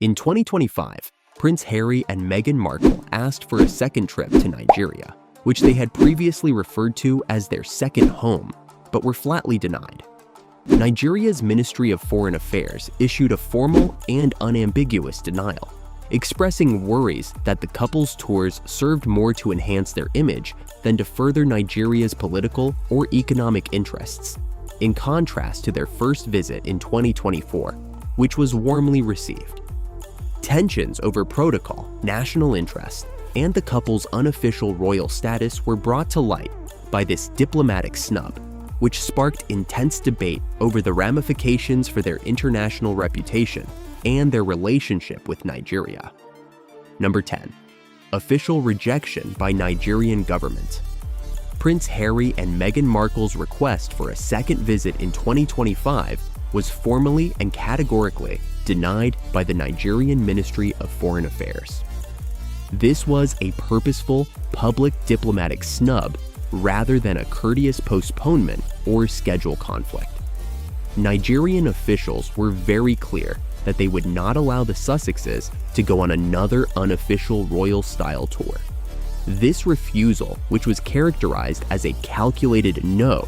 In 2025, Prince Harry and Meghan Markle asked for a second trip to Nigeria, which they had previously referred to as their second home, but were flatly denied. Nigeria's Ministry of Foreign Affairs issued a formal and unambiguous denial, expressing worries that the couple's tours served more to enhance their image than to further Nigeria's political or economic interests, in contrast to their first visit in 2024, which was warmly received. Tensions over protocol, national interest, and the couple's unofficial royal status were brought to light by this diplomatic snub, which sparked intense debate over the ramifications for their international reputation and their relationship with Nigeria. Number 10. Official rejection by Nigerian government. Prince Harry and Meghan Markle's request for a second visit in 2025 was formally and categorically denied by the Nigerian Ministry of Foreign Affairs. This was a purposeful public diplomatic snub rather than a courteous postponement or schedule conflict. Nigerian officials were very clear that they would not allow the Sussexes to go on another unofficial royal-style tour. This refusal, which was characterized as a calculated no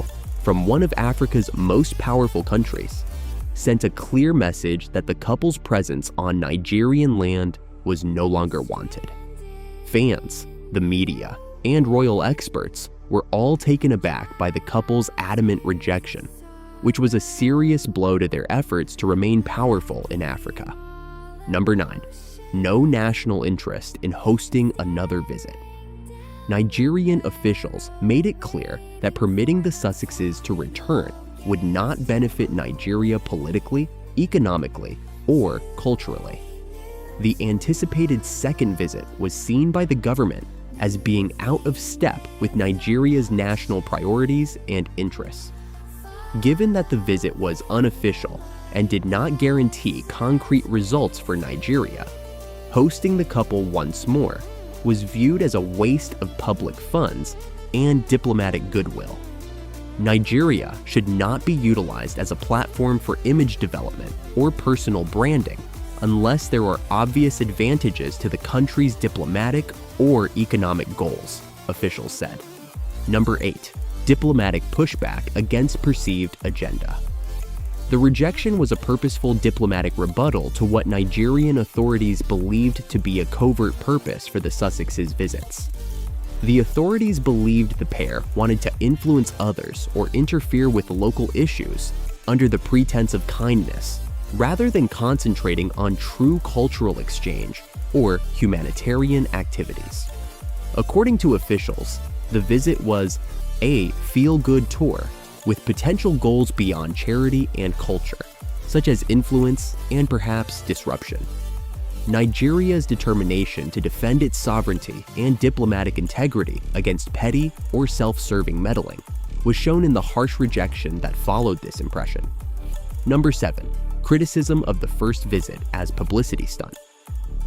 from one of Africa's most powerful countries, sent a clear message that the couple's presence on Nigerian land was no longer wanted. Fans, the media, and royal experts were all taken aback by the couple's adamant rejection, which was a serious blow to their efforts to remain powerful in Africa. Number 9. No national interest in hosting another visit. Nigerian officials made it clear that permitting the Sussexes to return would not benefit Nigeria politically, economically, or culturally. The anticipated second visit was seen by the government as being out of step with Nigeria's national priorities and interests. Given that the visit was unofficial and did not guarantee concrete results for Nigeria, hosting the couple once more was viewed as a waste of public funds and diplomatic goodwill. Nigeria should not be utilized as a platform for image development or personal branding unless there are obvious advantages to the country's diplomatic or economic goals, officials said. Number 8. Diplomatic pushback against perceived agenda. The rejection was a purposeful diplomatic rebuttal to what Nigerian authorities believed to be a covert purpose for the Sussexes' visits. The authorities believed the pair wanted to influence others or interfere with local issues under the pretense of kindness, rather than concentrating on true cultural exchange or humanitarian activities. According to officials, the visit was a feel-good tour with potential goals beyond charity and culture, such as influence and perhaps disruption. Nigeria's determination to defend its sovereignty and diplomatic integrity against petty or self-serving meddling was shown in the harsh rejection that followed this impression. Number 7. Criticism of the first visit as publicity stunt.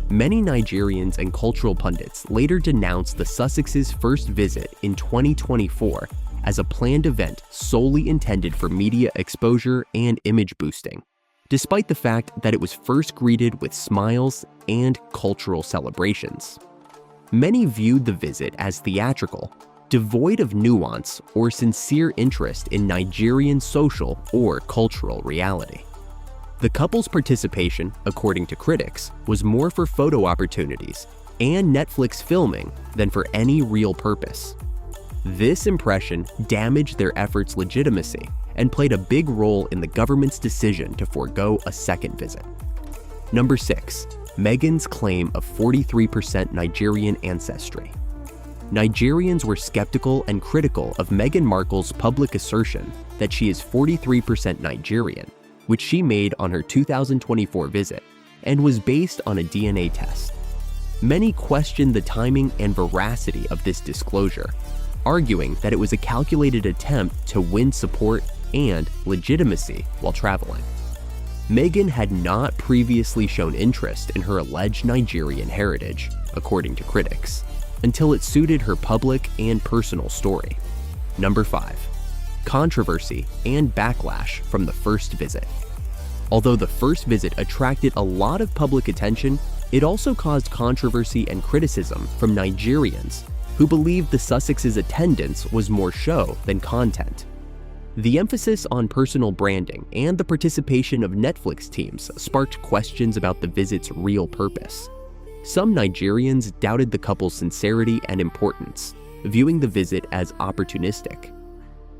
Many Nigerians and cultural pundits later denounced the Sussexes' first visit in 2024 as a planned event solely intended for media exposure and image boosting, despite the fact that it was first greeted with smiles and cultural celebrations. Many viewed the visit as theatrical, devoid of nuance or sincere interest in Nigerian social or cultural reality. The couple's participation, according to critics, was more for photo opportunities and Netflix filming than for any real purpose. This impression damaged their efforts' legitimacy and played a big role in the government's decision to forego a second visit. Number 6. Meghan's claim of 43% Nigerian ancestry. Nigerians were skeptical and critical of Meghan Markle's public assertion that she is 43% Nigerian, which she made on her 2024 visit, and was based on a DNA test. Many questioned the timing and veracity of this disclosure, arguing that it was a calculated attempt to win support and legitimacy while traveling. Meghan had not previously shown interest in her alleged Nigerian heritage, according to critics, until it suited her public and personal story. Number 5. Controversy and backlash from the first visit. Although the first visit attracted a lot of public attention, it also caused controversy and criticism from Nigerians who believed the Sussexes' attendance was more show than content. The emphasis on personal branding and the participation of Netflix teams sparked questions about the visit's real purpose. Some Nigerians doubted the couple's sincerity and importance, viewing the visit as opportunistic.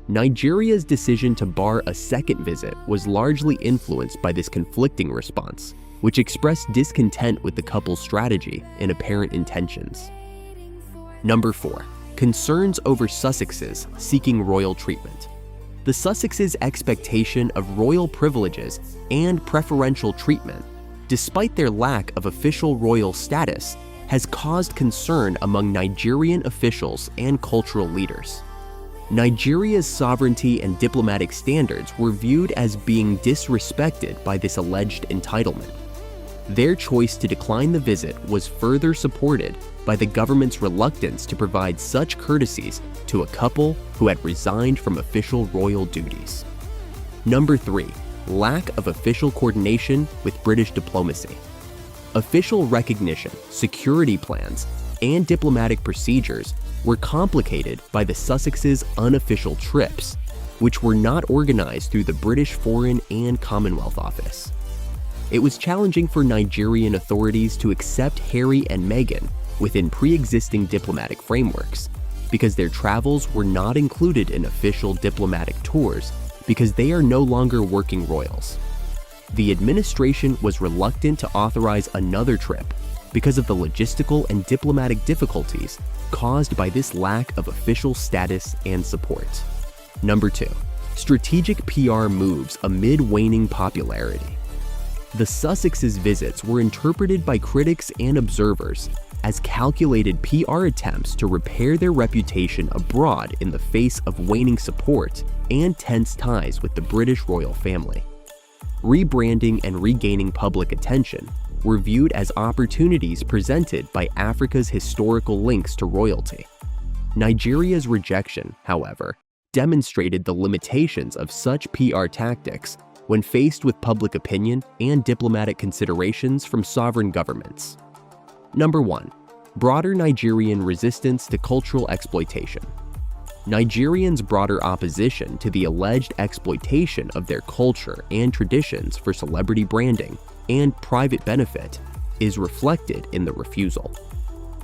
Nigeria's decision to bar a second visit was largely influenced by this conflicting response, which expressed discontent with the couple's strategy and apparent intentions. Number 4. Concerns over Sussexes seeking royal treatment. The Sussexes' expectation of royal privileges and preferential treatment, despite their lack of official royal status, has caused concern among Nigerian officials and cultural leaders. Nigeria's sovereignty and diplomatic standards were viewed as being disrespected by this alleged entitlement. Their choice to decline the visit was further supported by the government's reluctance to provide such courtesies to a couple who had resigned from official royal duties. Number 3. Lack of official coordination with British diplomacy. Official recognition, security plans, and diplomatic procedures were complicated by the Sussexes' unofficial trips, which were not organized through the British Foreign and Commonwealth Office. It was challenging for Nigerian authorities to accept Harry and Meghan within pre-existing diplomatic frameworks, because their travels were not included in official diplomatic tours because they are no longer working royals. The administration was reluctant to authorize another trip because of the logistical and diplomatic difficulties caused by this lack of official status and support. Number 2. Strategic PR moves amid waning popularity. The Sussexes' visits were interpreted by critics and observers as calculated PR attempts to repair their reputation abroad in the face of waning support and tense ties with the British royal family. Rebranding and regaining public attention were viewed as opportunities presented by Africa's historical links to royalty. Nigeria's rejection, however, demonstrated the limitations of such PR tactics when faced with public opinion and diplomatic considerations from sovereign governments. Number 1. Broader Nigerian resistance to cultural exploitation. Nigerians' broader opposition to the alleged exploitation of their culture and traditions for celebrity branding and private benefit is reflected in the refusal.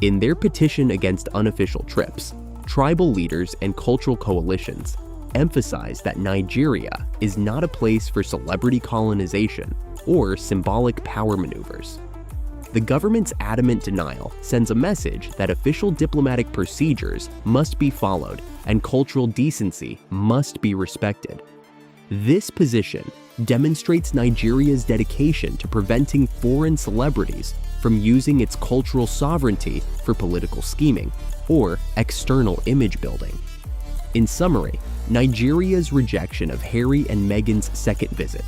In their petition against unofficial trips, tribal leaders and cultural coalitions emphasize that Nigeria is not a place for celebrity colonization or symbolic power maneuvers. The government's adamant denial sends a message that official diplomatic procedures must be followed and cultural decency must be respected. This position demonstrates Nigeria's dedication to preventing foreign celebrities from using its cultural sovereignty for political scheming or external image building. In summary, Nigeria's rejection of Harry and Meghan's second visit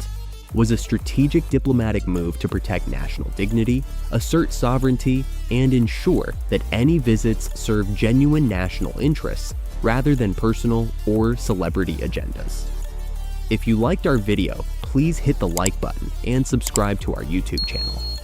was a strategic diplomatic move to protect national dignity, assert sovereignty, and ensure that any visits serve genuine national interests rather than personal or celebrity agendas. If you liked our video, please hit the like button and subscribe to our YouTube channel.